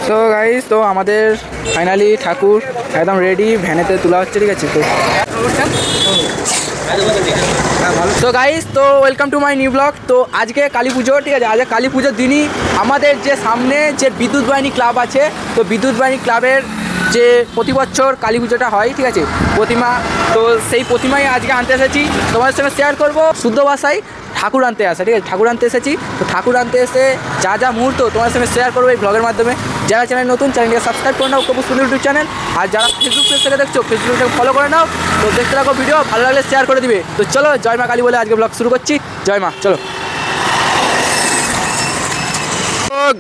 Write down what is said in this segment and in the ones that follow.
তো গাইস, তো আমাদের ফাইনালি ঠাকুর একদম রেডি, ভ্যানেতে তোলা হচ্ছে, ঠিক আছে। তো গাইস, তো welcome to my new blog. তো আজকে কালী পুজো, ঠিক আছে। আজকে কালী পুজোর দিনই আমাদের যে সামনে যে বিদ্যুৎ বাহিনী ক্লাব আছে, তো বিদ্যুৎ বাহিনী ক্লাবের যে প্রতি বছর কালী পুজোটা হয়, ঠিক আছে, প্রতিমা। তো সেই প্রতিমাই আজকে আনতে এসেছি, তোমাদের সঙ্গে শেয়ার করবো শুদ্ধ ভাষায়। ঠাকুর আনতে আসা, ঠিক আছে, ঠাকুর আনতে এসেছি। তো ঠাকুর আনতে এসে যা যা মুহূর্ত তোমার সঙ্গে শেয়ার করবো এই ব্লগের মাধ্যমে। যারা চ্যানেল নতুন, চ্যানেলকে সাবস্ক্রাইব করে নাও, কবু সুন্দর ইউটিউব চ্যানেল। আর যারা ফেসবুক পেজ থেকে দেখছো, ফেসবুক থেকে ফলো করে নাও। তো দেখতে থাকো ভিডিও, ভালো লাগলে শেয়ার করে দিবে। তো চলো, জয় মা কালী বলে আজকে ব্লগ শুরু করছি। জয় মা, চলো।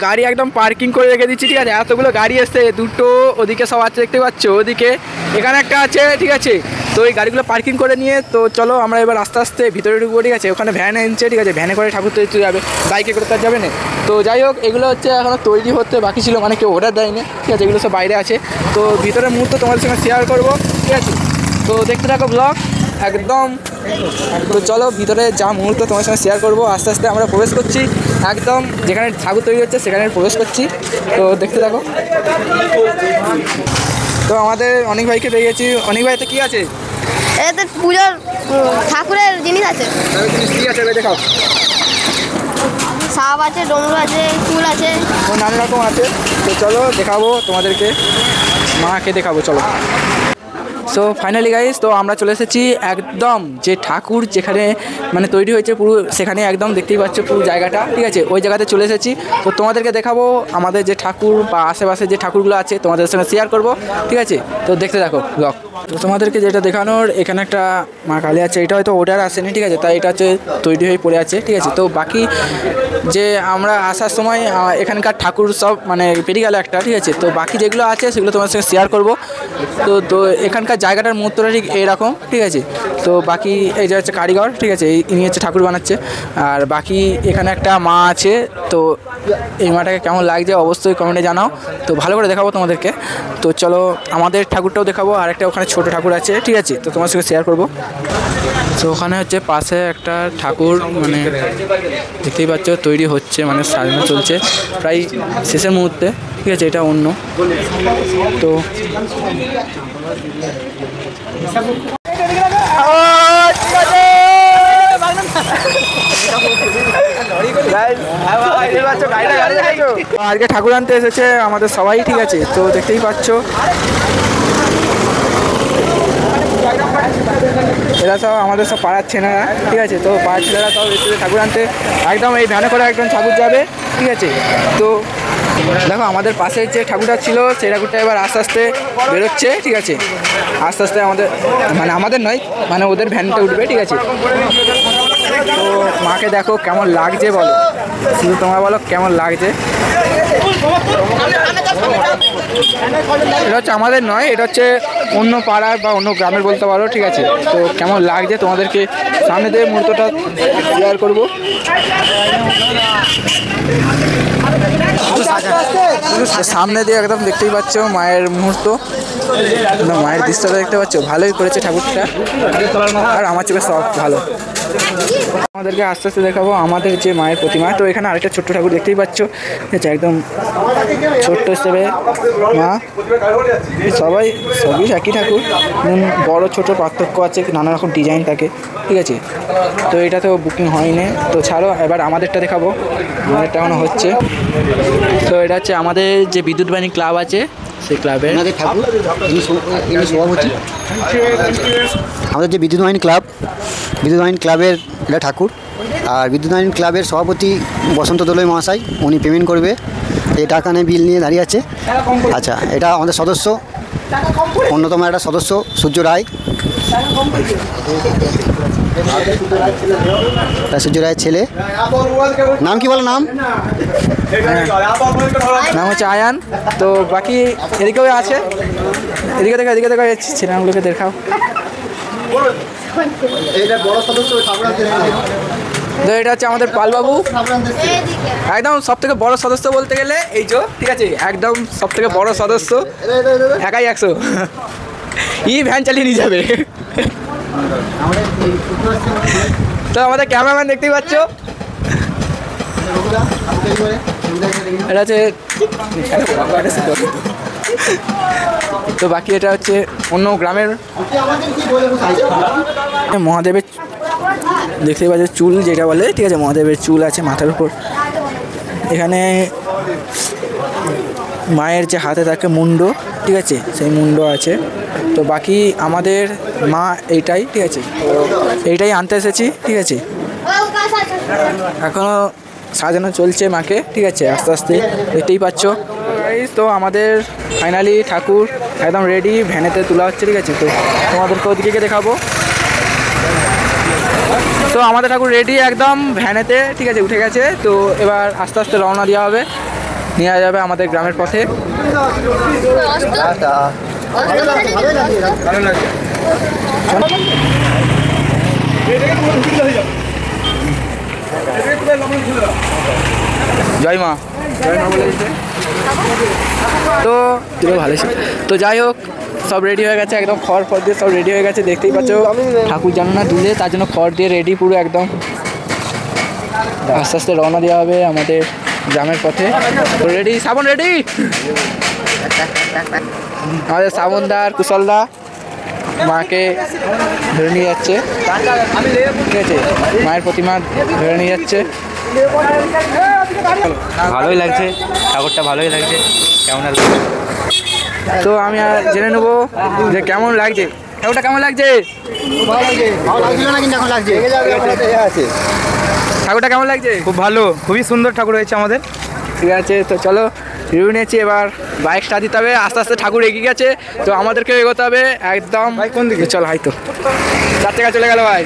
গাড়ি একদম পার্কিং করে রেখে দিচ্ছি, ঠিক আছে। এতগুলো গাড়ি এসছে, দুটো ওদিকে সব আছে দেখতে পাচ্ছ, ওদিকে এখানে একটা আছে, ঠিক আছে। তো এই গাড়িগুলো পার্কিং করে নিয়ে তো চলো আমরা এবার আস্তে আস্তে ভিতরে ঢুকবো, ঠিক আছে। ওখানে ভ্যান এনেছে, ঠিক আছে, ভ্যানে করে ঠাকুর তৈরি যাবে, বাইকে করে তার যাবে না। তো যাই হোক, এগুলো হচ্ছে এখনও তৈরি হতে বাকি ছিল, মানে কেউ অর্ডার দেয়নি, ঠিক আছে। এগুলো সব বাইরে আছে। তো ভিতরের মুহূর্ত তোমাদের সঙ্গে শেয়ার করবো, ঠিক আছে। তো দেখতে থাকো ব্লগ একদম। তো চলো, ভিতরে যা মুহূর্ত তোমার সঙ্গে শেয়ার করবো। আস্তে আস্তে আমরা প্রবেশ করছি একদম, যেখানে ঠাকুর তৈরি হচ্ছে সেখানে প্রবেশ করছি। তো দেখতে থাকো। তো আমাদের অনেক ভাইকে পেয়ে গেছি। অনেক ভাইতে কী আছে? এতে পুজোর ঠাকুরের জিনিস আছে। কী আছে দেখাও। সাপ আছে, ডমরু আছে, ফুল আছে, নানা রকম আছে। তো চলো দেখাবো তোমাদেরকে, মাকে দেখাবো, চলো। সো ফাইনালি গাইস, তো আমরা চলে এসেছি একদম যে ঠাকুর যেখানে মানে তৈরি হয়েছে পুরো, সেখানে একদম দেখতেই পাচ্ছ পুরো জায়গাটা, ঠিক আছে। ওই জায়গাতে চলে এসেছি। তো তোমাদেরকে দেখাবো আমাদের যে ঠাকুর বা আশেপাশে যে ঠাকুরগুলো আছে, তোমাদের সঙ্গে শেয়ার করবো, ঠিক আছে। তো দেখতে থাকো ব্লগ। তো তোমাদেরকে যেটা দেখানোর, এখানে একটা মা কালী আছে। এটা হয়তো অর্ডার আসেনি, ঠিক আছে, তাই এটা হচ্ছে তৈরি হয়ে পড়ে আছে, ঠিক আছে। তো বাকি যে আমরা আসার সময় এখানকার ঠাকুর সব মানে পেরিয়ে গেল একটা, ঠিক আছে। তো বাকি যেগুলো আছে সেগুলো তোমাদের সঙ্গে শেয়ার করবো। তো এখানকার জায়গাটার মুহূর্তটা ঠিক এইরকম, ঠিক আছে। তো বাকি এই যে হচ্ছে কারিগর, ঠিক আছে, ইনি হচ্ছে ঠাকুর বানাচ্ছে। আর বাকি এখানে একটা মা আছে। তো এই মাটাকে কেমন লাগছে অবশ্যই কমেন্টে জানাও। তো ভালো করে দেখাবো তোমাদেরকে। তো চলো আমাদের ঠাকুরটাও দেখাবো, আর একটা ওখানে ছোটো ঠাকুর আছে, ঠিক আছে। তো তোমার সঙ্গে শেয়ার করবো। তো ওখানে হচ্ছে পাশে একটা ঠাকুর, মানে দেখতেই পাচ্ছ তৈরি হচ্ছে, মানে সাজানো চলছে প্রায় শেষের মুহূর্তে, ঠিক আছে। এটা অন্য। তো আজকে ঠাকুর আনতে এসেছে আমাদের সবাই, ঠিক আছে। তো দেখতেই পাচ্ছ এরা সব আমাদের সব পাড়ার ছেলেরা, ঠিক আছে। তো পাড়ার ছেলেরা সব এসেছে ঠাকুর আনতে, একদম এই ভ্যানে করে একদম ঠাকুর যাবে, ঠিক আছে। তো দেখো আমাদের পাশে যে ঠাকুরটা ছিল সেই ঠাকুরটা এবার আস্তে আস্তে বেরোচ্ছে, ঠিক আছে। আস্তে আস্তে আমাদের নয়, মানে ওদের ভ্যানটা উঠবে, ঠিক আছে। তো মাকে দেখো কেমন লাগছে বলো, শুধু তোমরা বলো কেমন লাগছে। এটা হচ্ছে আমাদের নয়, এটা হচ্ছে অন্য পাড়ার বা অন্য গ্রামের বলতে পারো, ঠিক আছে। তো কেমন লাগছে তোমাদেরকে সামনে দিয়ে মুহূর্তটা শেয়ার করবো। সামনে দিয়ে একদম দেখতেই পাচ্ছ মায়ের মুহূর্ত, মায়ের দৃশ্যটা দেখতে পাচ্ছ। ভালোই করেছে ঠাকুরটা, আর আমার চোখে সব ভালো। আমাদেরকে আস্তে আস্তে দেখাবো আমাদের যে মায়ের প্রতিমা। তো এখানে আরেকটা ছোট্ট ঠাকুর দেখতেই পাচ্ছ, ঠিক আছে, একদম ছোট্ট হিসেবে মা। সবই একই ঠাকুর, বড় ছোট পার্থক্য আছে, নানা রকম ডিজাইন থাকে, ঠিক আছে। তো এটা তো বুকিং হয়নি, তো ছাড়ো এবার আমাদেরটা দেখাবো। আমাদেরটা এখনো হচ্ছে। তো এটা হচ্ছে আমাদের যে বিদ্যুৎ বাহিনী ক্লাব আছে, সেই ক্লাবের ঠাকুর, সভাপতি আমাদের যে বিদ্যুৎ বাহিনী ক্লাবের এটা ঠাকুর। আর বিদ্যুৎ বাহিনী ক্লাবের সভাপতি বসন্ত দোলই মহাশয়, উনি পেমেন্ট করবে। এই টাকা নিয়ে বিল নিয়ে দাঁড়িয়ে আছে। আচ্ছা, এটা আমাদের সদস্য, অন্যতম একটা সদস্য সূর্য রায়, সূর্য রায়ের ছেলে। নাম কি বলো? নাম হচ্ছে আয়ান। তো বাকি এদিকেও আছে, এদিকে দেখা ছেলেগুলোকে দেখাও। তো এটা হচ্ছে আমাদের পালবাবু, একদম সব থেকে বড় সদস্য বলতে গেলে এই যে, ঠিক আছে, একদম সব থেকে বড় সদস্য, একাই 100 ভ্যান চালিয়ে নিয়ে যাবে। তো আমাদের ক্যামেরাম্যান দেখতেই পাচ্ছ, এটা হচ্ছে তো বাকি এটা হচ্ছে অন্য গ্রামের মহাদেবের দেখতেই পাচ্ছ চুল যেটা বলে, ঠিক আছে, মহাদেবের চুল আছে মাথার উপর। এখানে মায়ের যে হাতে থাকে মুন্ড, ঠিক আছে, সেই মুন্ড আছে। তো বাকি আমাদের মা এইটাই, ঠিক আছে, তো এইটাই আনতে এসেছি, ঠিক আছে। এখনও সাজানো চলছে মাকে, ঠিক আছে, আস্তে আস্তে দেখতেই পাচ্ছ। তো আমাদের ফাইনালি ঠাকুর একদম রেডি, ভ্যানেতে তোলা হচ্ছে, ঠিক আছে। তো তোমাদেরকে ওদিকে দেখাবো। তো আমাদের ঠাকুর রেডি একদম ভ্যানেতে, ঠিক আছে, উঠে গেছে। তো এবার আস্তে আস্তে রওনা দেওয়া হবে, নেওয়া যাবে আমাদের গ্রামের পথে। জয় মা, জয় মা বলে দিচ্ছে। তো ভালো ছিল। তো যাই হোক, সব রেডি হয়ে গেছে একদম, খড় দিয়ে সব রেডি হয়ে গেছে, দেখতেই পাচ্ছ। ঠাকুর যেন না দুলে, তার জন্য খড় দিয়ে রেডি পুরো একদম। আস্তে আস্তে রওনা দেওয়া হবে আমাদের গ্রামের পথে। তো রেডি, শ্রাবণ রেডি, আমাদের শ্রাবণদা আর কুশলদা মাকে ধরে নিয়ে যাচ্ছে, ঠিক আছে, মায়ের প্রতিমা ধরে নিয়ে যাচ্ছে। ভালোই লাগছে, ঠাকুরটা ভালোই লাগছে। কেমন লাগছে? তো আমি জেনে নেবো যে কেমন লাগছে, ঠাকুরটা কেমন লাগছে, ঠাকুরটা কেমন লাগছে? খুব ভালো, খুবই সুন্দর ঠাকুর হয়েছে আমাদের। ঠিক আছে, তো চলো রিভিউ নিয়েছি, এবার বাইক স্টার্ট দিতে হবে। আস্তে আস্তে ঠাকুর এগিয়ে গেছে, তো আমাদেরকে এগোতে হবে একদম। কোন দিকে? চলো, হয়তো 4 টাকা চলে গেল ভাই।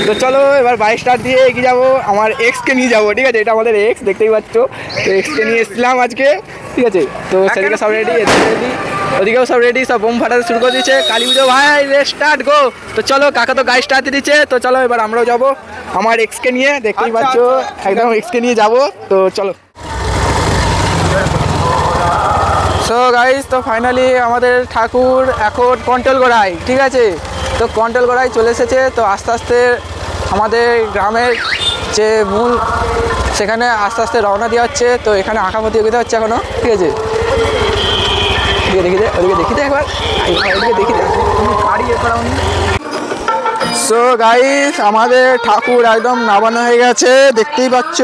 তো চলো এবার বাইক স্টার্ট দিয়ে এগিয়ে যাবো, আমার এক্সকে নিয়ে যাবো, ঠিক আছে, এটা আমাদের এক্স, দেখতেই পাচ্ছ। তো এক্সকে নিয়ে এসেছিলাম আজকে, ঠিক আছে। তো সেদিকে সব রেডি, এদিকে রেডি, ওদিকেও সব রেডি, সব বোম ফাটাতে শুরু করে দিচ্ছে। কালী পুজো ভাই, স্টার্ট গো। তো চলো, কাকা তো গাড়ি স্টার্ট দিচ্ছে। তো চলো এবার আমরাও যাবো আমার এক্সকে নিয়ে, দেখতেই পাচ্ছ একদম এক্সকে নিয়ে যাবো। তো চলো। সো গাইস, তো ফাইনালি আমাদের ঠাকুর এখন কন্ট্রোল গোড়ায়, ঠিক আছে। তো কন্ট্রোল গোড়ায় চলে এসেছে। তো আস্তে আস্তে আমাদের গ্রামের যে মূল, সেখানে আস্তে আস্তে রওনা দেওয়া হচ্ছে। তো এখানে আঁকা প্রতিযোগিতা হচ্ছে এখনও, ঠিক আছে। দেখি দে, ওদিকে দেখি দে একবার, ওদিকে দেখি দে, গাড়ি এ করা। সো গাইস, আমাদের ঠাকুর একদম নামানো হয়ে গেছে, দেখতেই পাচ্ছ।